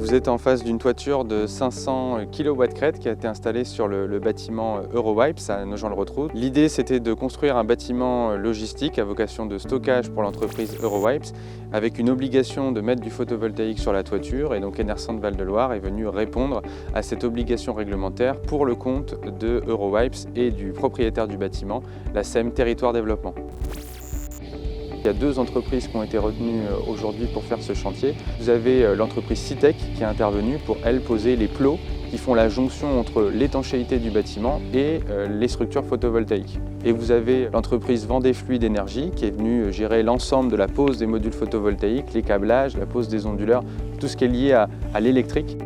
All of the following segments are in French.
Vous êtes en face d'une toiture de 500 kW qui a été installée sur le bâtiment Eurowipes à Nogent-le-Rotrou. L'idée, c'était de construire un bâtiment logistique à vocation de stockage pour l'entreprise Eurowipes avec une obligation de mettre du photovoltaïque sur la toiture, et donc Enercent Val-de-Loire est venu répondre à cette obligation réglementaire pour le compte de Eurowipes et du propriétaire du bâtiment, la SEM Territoire Développement. Il y a deux entreprises qui ont été retenues aujourd'hui pour faire ce chantier. Vous avez l'entreprise Citec qui est intervenue pour, elle, poser les plots qui font la jonction entre l'étanchéité du bâtiment et les structures photovoltaïques. Et vous avez l'entreprise Vendée Fluide Énergie qui est venue gérer l'ensemble de la pose des modules photovoltaïques, les câblages, la pose des onduleurs, tout ce qui est lié à l'électrique.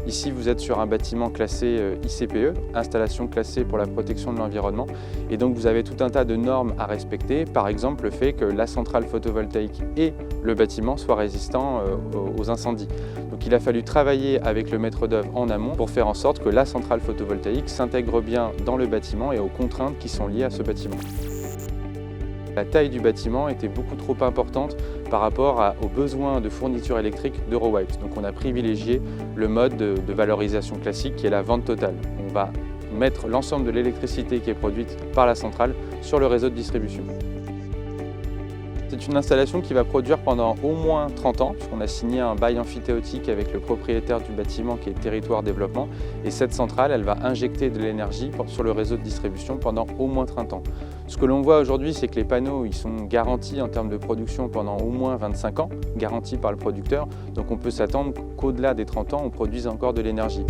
Ici, vous êtes sur un bâtiment classé ICPE, installation classée pour la protection de l'environnement. Et donc, vous avez tout un tas de normes à respecter. Par exemple, le fait que la centrale photovoltaïque et le bâtiment soient résistants aux incendies. Donc, il a fallu travailler avec le maître d'œuvre en amont pour faire en sorte que la centrale photovoltaïque s'intègre bien dans le bâtiment et aux contraintes qui sont liées à ce bâtiment. La taille du bâtiment était beaucoup trop importante par rapport aux besoins de fourniture électrique d'Eurowipes. Donc on a privilégié le mode de valorisation classique qui est la vente totale. On va mettre l'ensemble de l'électricité qui est produite par la centrale sur le réseau de distribution. C'est une installation qui va produire pendant au moins 30 ans, puisqu'on a signé un bail amphithéotique avec le propriétaire du bâtiment qui est Territoire Développement. Et cette centrale, elle va injecter de l'énergie sur le réseau de distribution pendant au moins 30 ans. Ce que l'on voit aujourd'hui, c'est que les panneaux ils sont garantis en termes de production pendant au moins 25 ans, garantis par le producteur. Donc on peut s'attendre qu'au-delà des 30 ans, on produise encore de l'énergie.